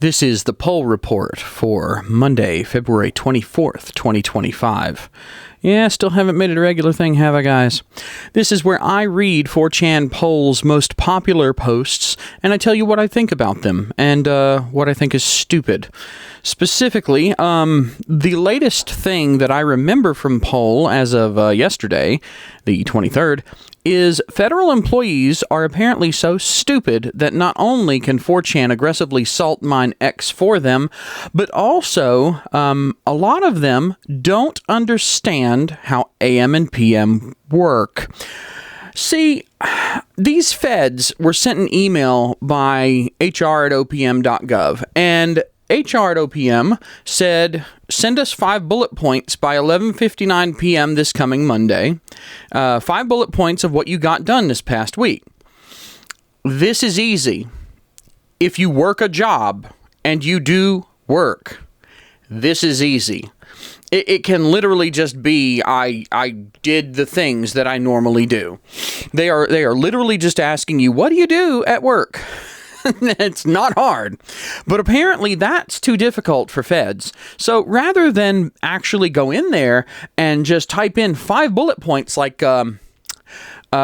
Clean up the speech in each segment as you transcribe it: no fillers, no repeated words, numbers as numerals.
This is the poll report for Monday, February 24th, 2025. Yeah, still haven't made it a regular thing, have I, guys? This is where I read 4chan Poll's most popular posts, and I tell you what I think about them, and what I think is stupid. Specifically, the latest thing that I remember from Poll as of yesterday, the 23rd, is federal employees are apparently so stupid that not only can 4chan aggressively salt mine X for them, but also a lot of them don't understand how AM and PM work. See, these feds were sent an email by hr@opm.gov, and HR at OPM said, send us 5 bullet points by 11:59 p.m. this coming Monday. 5 bullet points of what you got done this past week. This is easy. If you work a job and you do work, this is easy. It can literally just be, I did the things that I normally do. They are literally just asking you, what do you do at work? It's not hard, but apparently that's too difficult for feds. So rather than actually go in there and just type in 5 bullet points like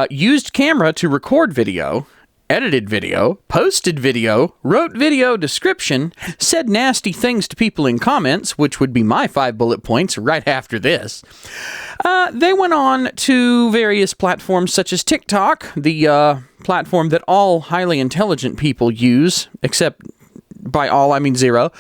used camera to record video, edited video, posted video, wrote video description, said nasty things to people in comments, which would be my 5 bullet points right after this. They went on to various platforms such as TikTok, the platform that all highly intelligent people use, except by all I mean zero.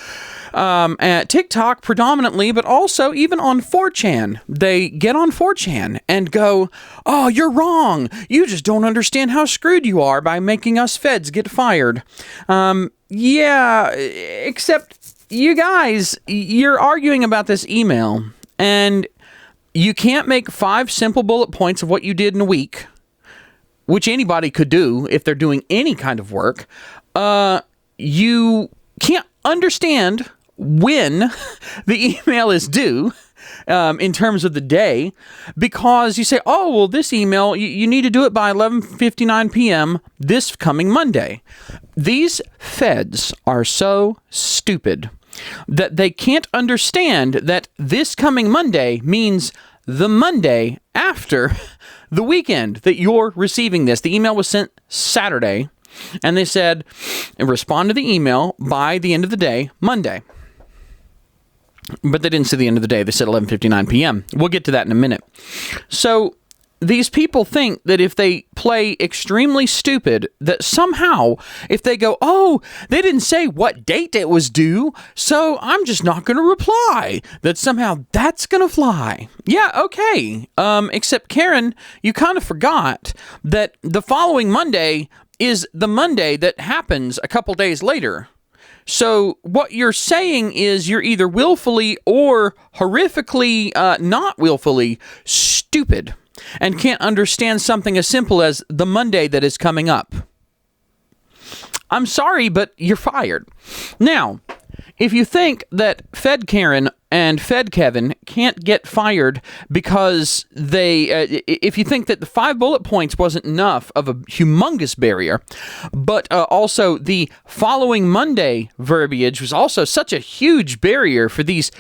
At TikTok predominantly, but also even on 4chan. They get on 4chan and go, oh, you're wrong. You just don't understand how screwed you are by making us feds get fired. Yeah, except you guys, you're arguing about this email, and you can't make 5 simple bullet points of what you did in a week, which anybody could do if they're doing any kind of work. You can't understand when the email is due in terms of the day, because you say, oh, well, this email, you need to do it by 11:59 p.m. this coming Monday. These feds are so stupid that they can't understand that this coming Monday means the Monday after the weekend that you're receiving this. The email was sent Saturday, and they said, respond to the email by the end of the day, Monday. But they didn't say the end of the day. They said 11:59 p.m. We'll get to that in a minute. So these people think that if they play extremely stupid, that somehow, if they go, oh, they didn't say what date it was due, so I'm just not going to reply, that somehow that's going to fly. Yeah, okay. Except, Karen, you kind of forgot that the following Monday is the Monday that happens a couple days later. So what you're saying is you're either willfully or horrifically not willfully stupid and can't understand something as simple as the Monday that is coming up. I'm sorry, but you're fired. Now, if you think that Fed Karen and Fed Kevin can't get fired because if you think that the 5 bullet points wasn't enough of a humongous barrier, but also the following Monday verbiage was also such a huge barrier for these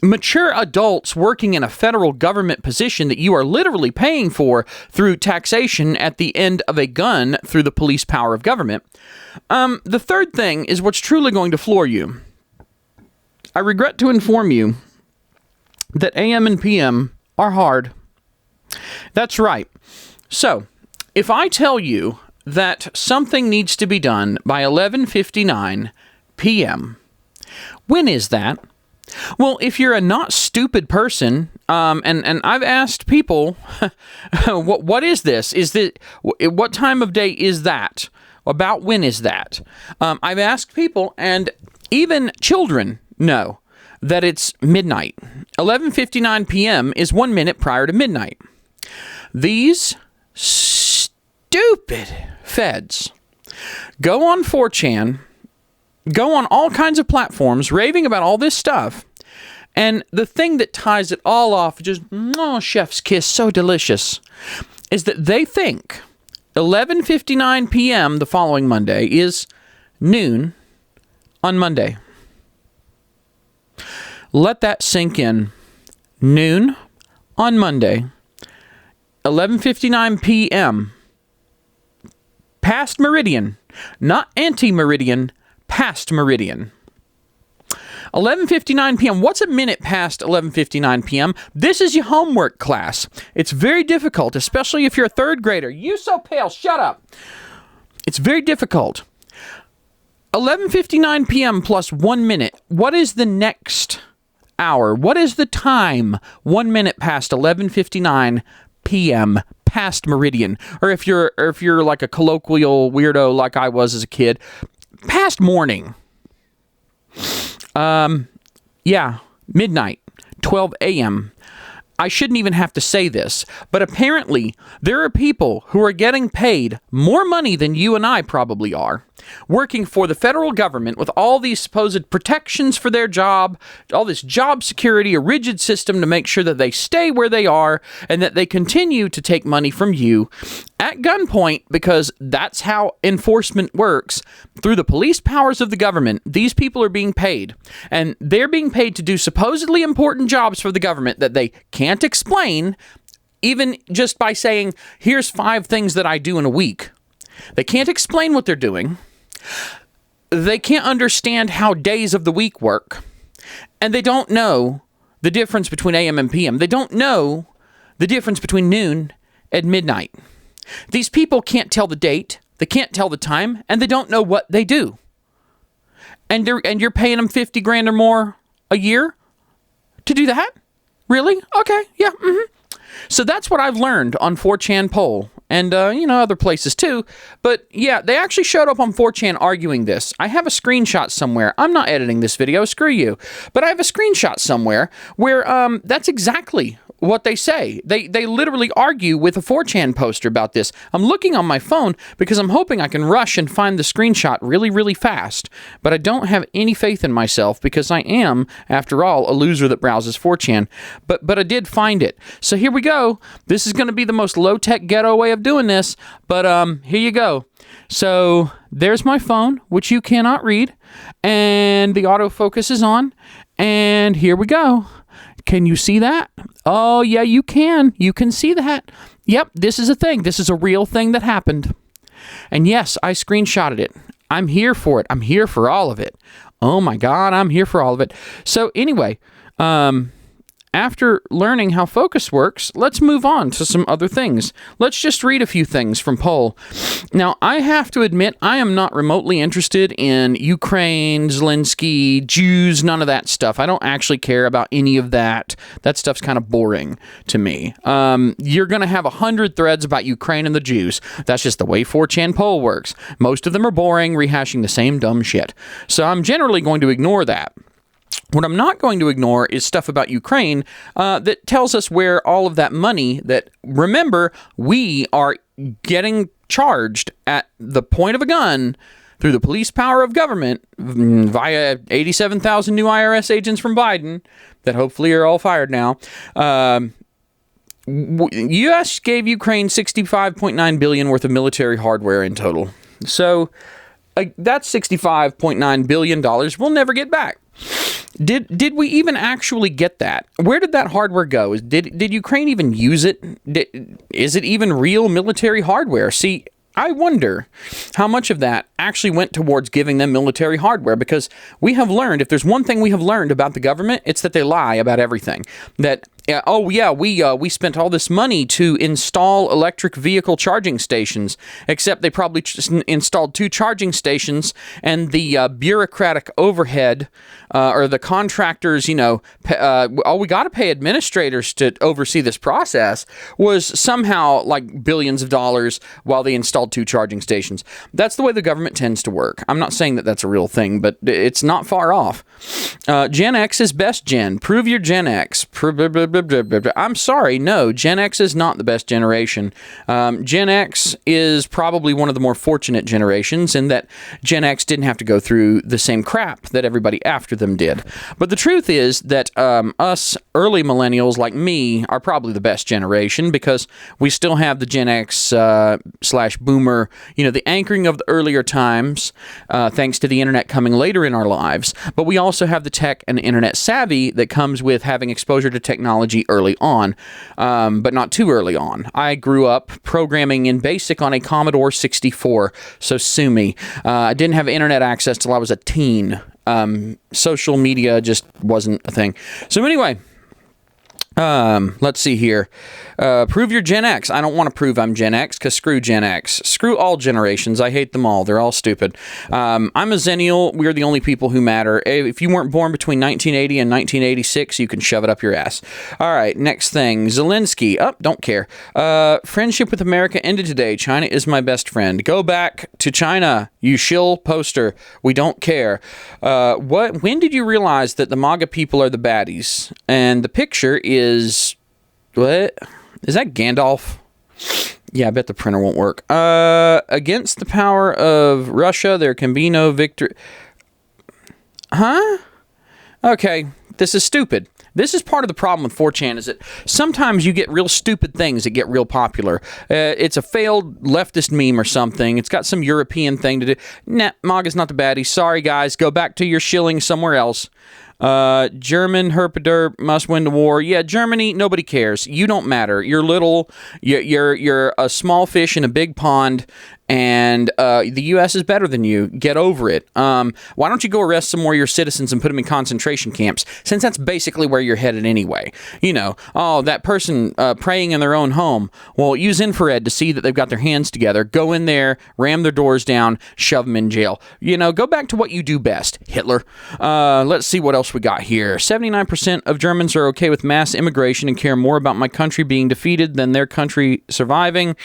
mature adults working in a federal government position that you are literally paying for through taxation at the end of a gun through the police power of government. The third thing is what's truly going to floor you. I regret to inform you that AM and PM are hard. That's right. So, if I tell you that something needs to be done by 11:59 p.m., when is that? Well, if you're a not stupid person, and I've asked people, what is this? What time of day is that? About when is that? I've asked people, and even children know that it's midnight. 11:59 p.m. is 1 minute prior to midnight. These stupid feds go on 4chan, go on all kinds of platforms, raving about all this stuff, and the thing that ties it all off, just, oh, chef's kiss, so delicious, is that they think 11:59 p.m. the following Monday is noon on Monday. Let that sink in. Noon on Monday, 11:59 p.m. Past meridian, not anti-meridian, past meridian. 11:59 p.m. What's a minute past 11:59 p.m.? This is your homework class. It's very difficult, especially if you're a third grader. You so pale, shut up. It's very difficult. 11:59 p.m. plus 1 minute. What is the next hour? What is the time? 1 minute past 11:59 p.m. past meridian. Or if you're like a colloquial weirdo like I was as a kid, past morning. Midnight, 12 a.m. I shouldn't even have to say this, but apparently there are people who are getting paid more money than you and I probably are, working for the federal government with all these supposed protections for their job, all this job security, a rigid system to make sure that they stay where they are and that they continue to take money from you at gunpoint, because that's how enforcement works. Through the police powers of the government, these people are being paid, and they're being paid to do supposedly important jobs for the government that they can't explain, even just by saying, here's 5 things that I do in a week. They can't explain what they're doing. They can't understand how days of the week work. And they don't know the difference between AM and PM. They don't know the difference between noon and midnight. These people can't tell the date, they can't tell the time, and they don't know what they do. And you're paying them $50,000 or more a year to do that? Really? Okay, yeah. So that's what I've learned on 4chan poll, and other places too. But yeah, they actually showed up on 4chan arguing this. I have a screenshot somewhere. I'm not editing this video, screw you. But I have a screenshot somewhere where that's exactly what they say. They literally argue with a 4chan poster about this. I'm looking on my phone because I'm hoping I can rush and find the screenshot really, really fast. But I don't have any faith in myself because I am, after all, a loser that browses 4chan. But I did find it. So here we go. This is going to be the most low-tech ghetto way of doing this. But here you go. So there's my phone, which you cannot read. And the autofocus is on. And here we go. Can you see that? Oh, yeah, you can. You can see that. Yep, this is a thing. This is a real thing that happened. And yes, I screenshotted it. I'm here for it. I'm here for all of it. Oh, my God, I'm here for all of it. So anyway, after learning how focus works, let's move on to some other things. Let's just read a few things from poll. Now, I have to admit, I am not remotely interested in Ukraine, Zelensky, Jews, none of that stuff. I don't actually care about any of that. That stuff's kind of boring to me. You're going to have 100 threads about Ukraine and the Jews. That's just the way 4chan poll works. Most of them are boring, rehashing the same dumb shit. So I'm generally going to ignore that. What I'm not going to ignore is stuff about Ukraine that tells us where all of that money that, remember, we are getting charged at the point of a gun through the police power of government via 87,000 new IRS agents from Biden that hopefully are all fired now. U.S. gave Ukraine $65.9 billion worth of military hardware in total. So that's $65.9 billion we'll never get back. Did we even actually get that? Where did that hardware go? Did Ukraine even use it? Is it even real military hardware? See, I wonder how much of that actually went towards giving them military hardware, because we have learned, if there's one thing we have learned about the government, it's that they lie about everything. That, we spent all this money to install electric vehicle charging stations, except they probably installed 2 charging stations, and the bureaucratic overhead, or the contractors, we got to pay administrators to oversee this process, was somehow like billions of dollars while they installed 2 charging stations. That's the way the government tends to work. I'm not saying that that's a real thing, but it's not far off. Gen X is best gen. Prove your Gen X. I'm sorry, no, Gen X is not the best generation. Gen X is probably one of the more fortunate generations in that Gen X didn't have to go through the same crap that everybody after them did. But the truth is that us early millennials like me are probably the best generation because we still have the Gen X / boomer, the anchoring of the earlier times, thanks to the internet coming later in our lives. But we also have the tech and internet savvy that comes with having exposure to technology early on, but not too early on. I grew up programming in BASIC on a Commodore 64, so sue me. I didn't have internet access till I was a teen. Social media just wasn't a thing. So anyway, let's see here. Prove you're Gen X. I don't want to prove I'm Gen X because screw Gen X. Screw all generations. I hate them all. They're all stupid. I'm a Zennial. We're the only people who matter. If you weren't born between 1980 and 1986, you can shove it up your ass. All right, next thing. Zelensky. Oh, don't care. Friendship with America ended today. China is my best friend. Go back to China, you shill poster. We don't care. When did you realize that the MAGA people are the baddies? And the picture is... What? Is that Gandalf? Yeah, I bet the printer won't work. Against the power of Russia, there can be no victory. Huh? Okay, this is stupid. This is part of the problem with 4chan is that sometimes you get real stupid things that get real popular. It's a failed leftist meme or something. It's got some European thing to do. Nah, MAGA's not the baddie. Sorry, guys. Go back to your shilling somewhere else. German herpader must win the war. Yeah, Germany, nobody cares. You don't matter. You're little. You're a small fish in a big pond, and the U.S. is better than you. Get over it. Why don't you go arrest some more of your citizens and put them in concentration camps, since that's basically where you're headed anyway. That person praying in their own home. Well, use infrared to see that they've got their hands together. Go in there, ram their doors down, shove them in jail. Go back to what you do best, Hitler. Let's see what else we got here. 79% of Germans are okay with mass immigration and care more about my country being defeated than their country surviving.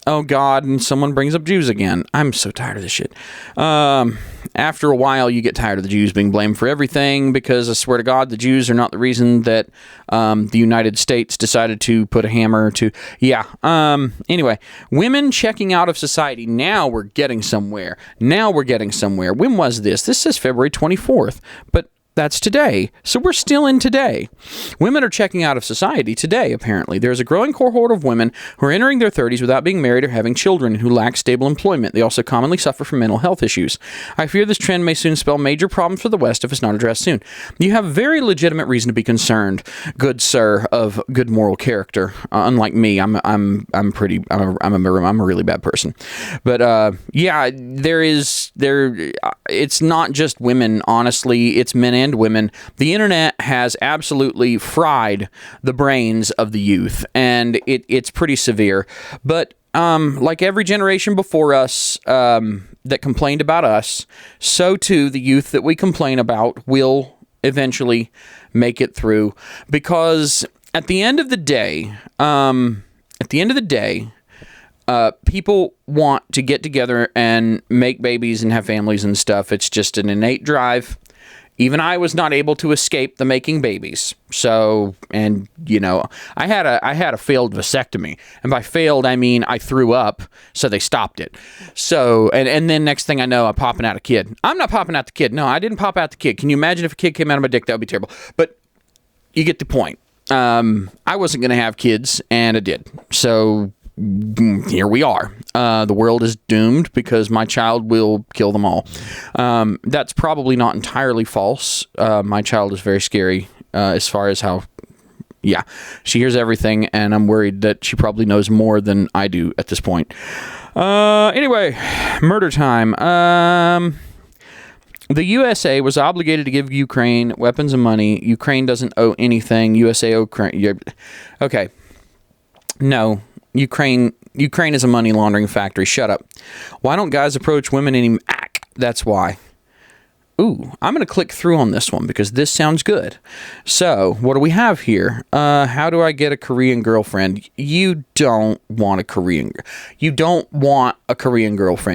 Oh, God, and someone brings up Jews again. I'm so tired of this shit. After a while, you get tired of the Jews being blamed for everything because I swear to God, the Jews are not the reason that the United States decided to put a hammer to... Yeah. Anyway, women checking out of society. Now we're getting somewhere. When was this? This says February 24th, but... That's today. So we're still in today. Women are checking out of society today, apparently. There's a growing cohort of women who are entering their 30s without being married or having children and who lack stable employment. They also commonly suffer from mental health issues. I fear this trend may soon spell major problems for the West if it's not addressed soon. You have very legitimate reason to be concerned, good sir of good moral character. Unlike me, I'm a really bad person. But yeah, it's not just women, honestly, it's men and women. The internet has absolutely fried the brains of the youth, and it's pretty severe. But like every generation before us that complained about us, so too the youth that we complain about will eventually make it through. Because at the end of the day, people want to get together and make babies and have families and stuff. It's just an innate drive. Even I was not able to escape the making babies. So, and I had a failed vasectomy, and by failed I mean I threw up, so they stopped it. So, and then next thing I know, I'm popping out a kid. I'm not popping out the kid. No, I didn't pop out the kid. Can you imagine if a kid came out of my dick? That would be terrible. But you get the point. I wasn't going to have kids, and I did. So here we are. The world is doomed because my child will kill them all. That's probably not entirely false. My child is very scary as far as how, yeah, she hears everything, and I'm worried that she probably knows more than I do at this point. Anyway, murder time. The USA was obligated to give Ukraine weapons and money. Ukraine doesn't owe anything. USA owe Ukraine. Okay. No. Ukraine is a money laundering factory. Shut up. Why don't guys approach women any... That's why. Ooh, I'm going to click through on this one because this sounds good. So, what do we have here? How do I get a Korean girlfriend? You don't want a Korean girlfriend.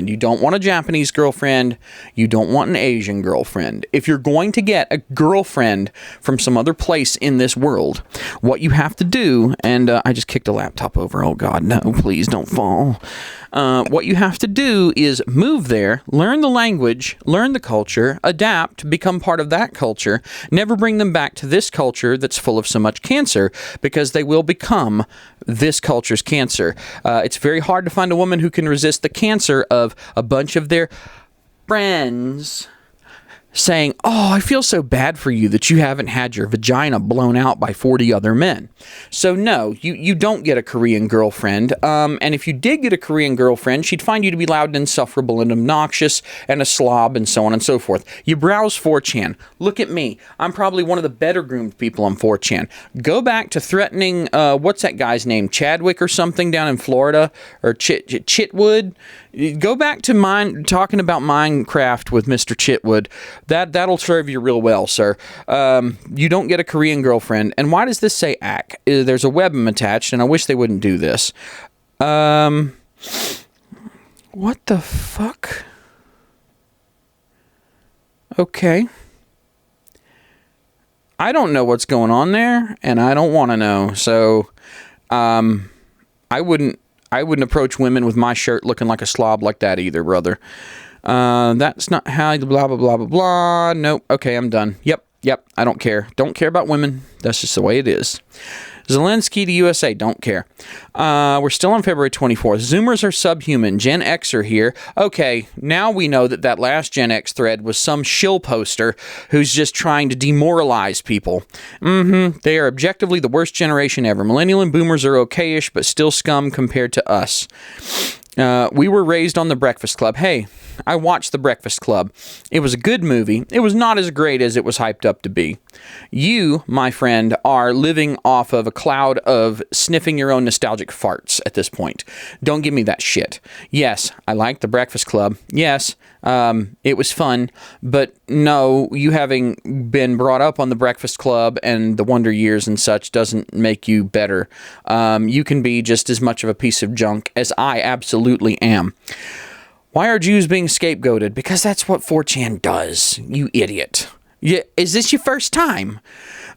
You don't want a Japanese girlfriend. You don't want an Asian girlfriend. If you're going to get a girlfriend from some other place in this world, what you have to do, and I just kicked a laptop over. Oh God, no, please don't fall. What you have to do is move there, learn the language, learn the culture, adapt, become part of that culture, never bring them back to this culture that's full of so much cancer, because they will become this culture's cancer. It's very hard to find a woman who can resist the cancer of a bunch of their friends saying, oh, I feel so bad for you that you haven't had your vagina blown out by 40 other men. So no, you don't get a Korean girlfriend. And if you did get a Korean girlfriend, she'd find you to be loud and insufferable and obnoxious and a slob and so on and so forth. You browse 4chan. Look at me. I'm probably one of the better groomed people on 4chan. Go back to threatening, what's that guy's name? Chadwick or something down in Florida? Or Chitwood? Go back to talking about Minecraft with Mr. Chitwood. That'll serve you real well, sir. You don't get a Korean girlfriend. And why does this say ACK? There's a webm attached, and I wish they wouldn't do this. What the fuck? Okay. I don't know what's going on there, and I don't want to know. So, I wouldn't approach women with my shirt looking like a slob like that either, brother. That's not how blah, blah, blah, blah, blah. Nope. Okay, I'm done. Yep. I don't care. Don't care about women. That's just the way it is. Zelensky to USA. Don't care. We're still on February 24th. Zoomers are subhuman. Gen X are here. Okay, now we know that last Gen X thread was some shill poster who's just trying to demoralize people. They are objectively the worst generation ever. Millennial and boomers are okay-ish, but still scum compared to us. We were raised on The Breakfast Club. Hey, I watched The Breakfast Club. It was a good movie. It was not as great as it was hyped up to be. You, my friend, are living off of a cloud of sniffing your own nostalgic farts at this point. Don't give me that shit. Yes, I like The Breakfast Club. Yes, it was fun. But no, you having been brought up on The Breakfast Club and the Wonder Years and such doesn't make you better. You can be just as much of a piece of junk as I absolutely am. Why are Jews being scapegoated? Because that's what 4chan does, you idiot. Yeah, is this your first time?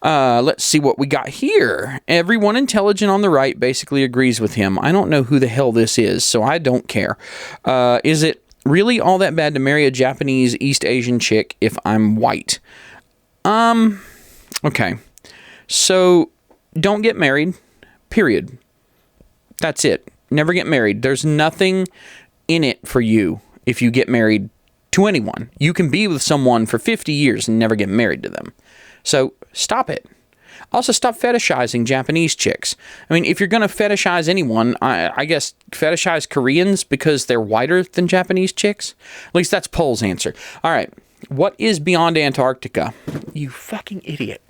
Let's see what we got here. Everyone intelligent on the right basically agrees with him. I don't know who the hell this is, so I don't care. Is it really all that bad to marry a Japanese East Asian chick if I'm white? Okay. So, don't get married, period. That's it. Never get married. There's nothing in it for you if you get married to anyone. You can be with someone for 50 years and never get married to them. So stop it. Also, stop fetishizing Japanese chicks. I mean, if you're going to fetishize anyone, I guess fetishize Koreans because they're whiter than Japanese chicks. At least that's Pole's answer. All right. What is beyond Antarctica? You fucking idiot.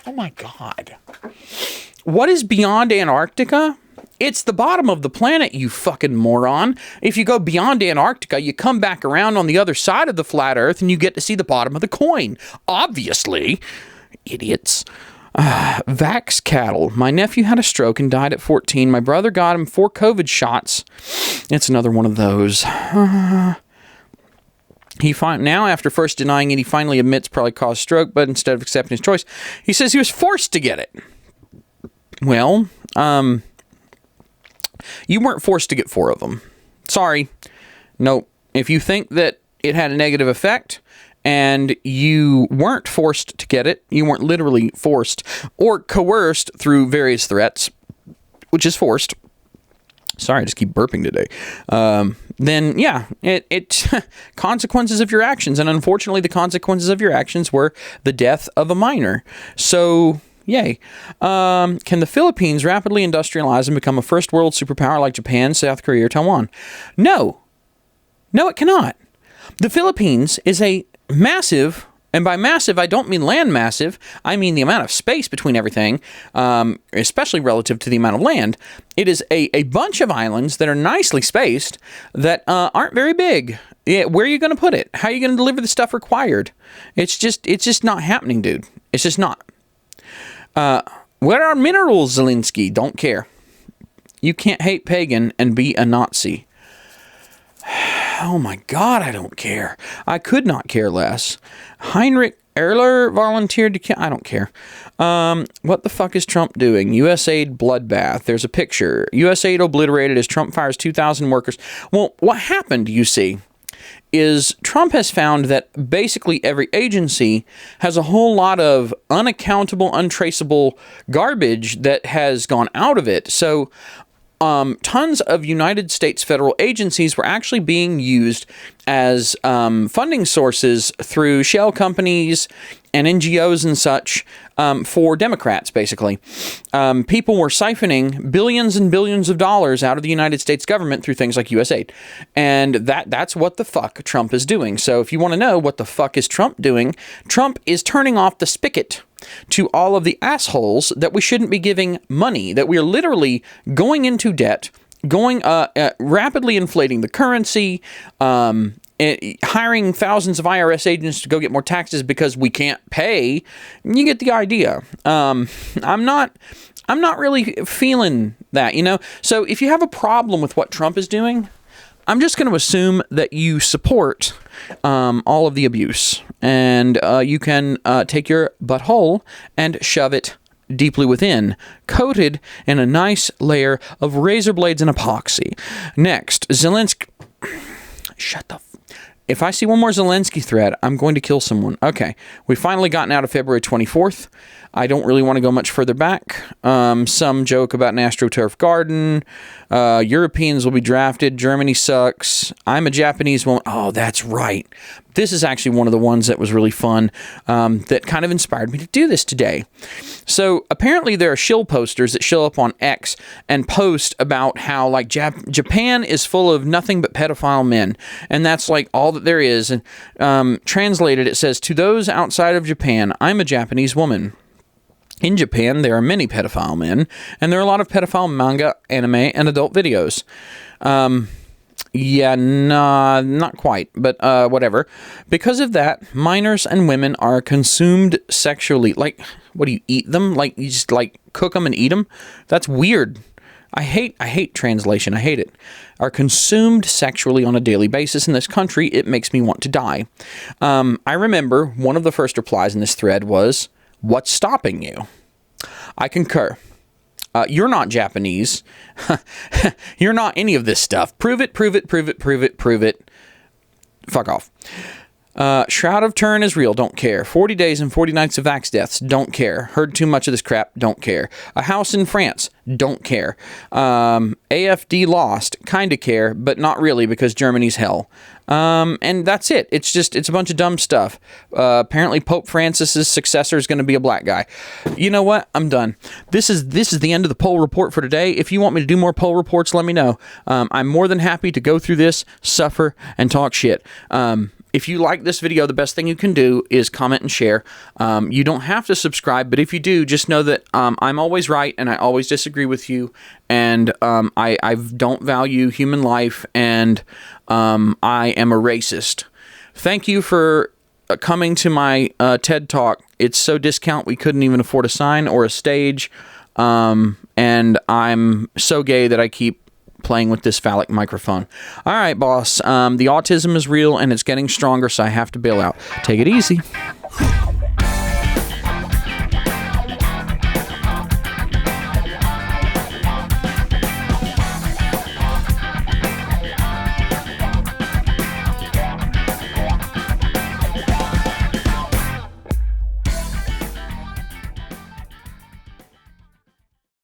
Oh my God. What is beyond Antarctica? It's the bottom of the planet, you fucking moron. If you go beyond Antarctica, you come back around on the other side of the flat Earth and you get to see the bottom of the coin. Obviously. Idiots. Vax cattle. My nephew had a stroke and died at 14. My brother got him 4 COVID shots. It's another one of those. Now, after first denying it, he finally admits probably caused stroke, but instead of accepting his choice, he says he was forced to get it. Well, you weren't forced to get 4 of them. Sorry. Nope. If you think that it had a negative effect and you weren't forced to get it, you weren't literally forced or coerced through various threats, which is forced. Sorry, I just keep burping today. Then, yeah, it consequences of your actions. And unfortunately, the consequences of your actions were the death of a minor. So, yay. Can the Philippines rapidly industrialize and become a first world superpower like Japan, South Korea, or Taiwan? No. No, it cannot. The Philippines is a massive And by massive, I don't mean land massive. I mean the amount of space between everything, especially relative to the amount of land. It is a bunch of islands that are nicely spaced that aren't very big. Yeah, where are you going to put it? How are you going to deliver the stuff required? It's just not happening, dude. It's just not. Where are minerals, Zelensky? Don't care. You can't hate pagan and be a Nazi. Oh my God, I don't care. I could not care less. Heinrich Erler volunteered to I don't care. What the fuck is Trump doing? USAID bloodbath. There's a picture. USAID obliterated as Trump fires 2,000 workers. Well, what happened, you see, is Trump has found that basically every agency has a whole lot of unaccountable, untraceable garbage that has gone out of it. So tons of United States federal agencies were actually being used as funding sources through shell companies and NGOs and such for Democrats, basically. People were siphoning billions and billions of dollars out of the United States government through things like USAID. And that's what the fuck Trump is doing. So if you want to know what the fuck is Trump doing, Trump is turning off the spigot to all of the assholes that we shouldn't be giving money, that we are literally going into debt, rapidly inflating the currency, hiring thousands of IRS agents to go get more taxes because we can't pay. You get the idea. I'm not really feeling that, you know? So if you have a problem with what Trump is doing, I'm just going to assume that you support all of the abuse, and you can take your butthole and shove it deeply within, coated in a nice layer of razor blades and epoxy. Next, Zelensky. Shut the If I see one more Zelensky thread, I'm going to kill someone. Okay, we finally gotten out of February 24th. I don't really want to go much further back. Some joke about an AstroTurf garden. Europeans will be drafted. Germany sucks. I'm a Japanese woman. Oh, that's right. This is actually one of the ones that was really fun that kind of inspired me to do this today. So apparently there are shill posters that show up on X and post about how like Japan is full of nothing but pedophile men. And that's like all that there is. And translated, it says, to those outside of Japan, I'm a Japanese woman. In Japan, there are many pedophile men, and there are a lot of pedophile manga, anime, and adult videos. Yeah, nah, not quite, but whatever. Because of that, minors and women are consumed sexually. Like, what do you eat them? Like, you just, like, cook them and eat them? That's weird. I hate translation. I hate it. Are consumed sexually on a daily basis in this country. It makes me want to die. I remember one of the first replies in this thread was, "What's stopping you?" I concur. You're not Japanese. You're not any of this stuff. Prove it, prove it, prove it, prove it, prove it. Fuck off. Shroud of Turin is real. Don't care. 40 days and 40 nights of vax deaths. Don't care. Heard too much of this crap. Don't care. A house in France. Don't care. AFD lost. Kinda care, but not really because Germany's hell. And that's it. It's a bunch of dumb stuff. Apparently Pope Francis's successor is going to be a black guy. You know what? I'm done. This is the end of the poll report for today. If you want me to do more poll reports, let me know. I'm more than happy to go through this, suffer, and talk shit. If you like this video, the best thing you can do is comment and share. You don't have to subscribe, but if you do, just know that I'm always right and I always disagree with you, and I don't value human life, and I am a racist. Thank you for coming to my TED Talk. It's so discount we couldn't even afford a sign or a stage, and I'm so gay that I keep playing with this phallic microphone. All right, boss. The autism is real and it's getting stronger, so I have to bail out. Take it easy.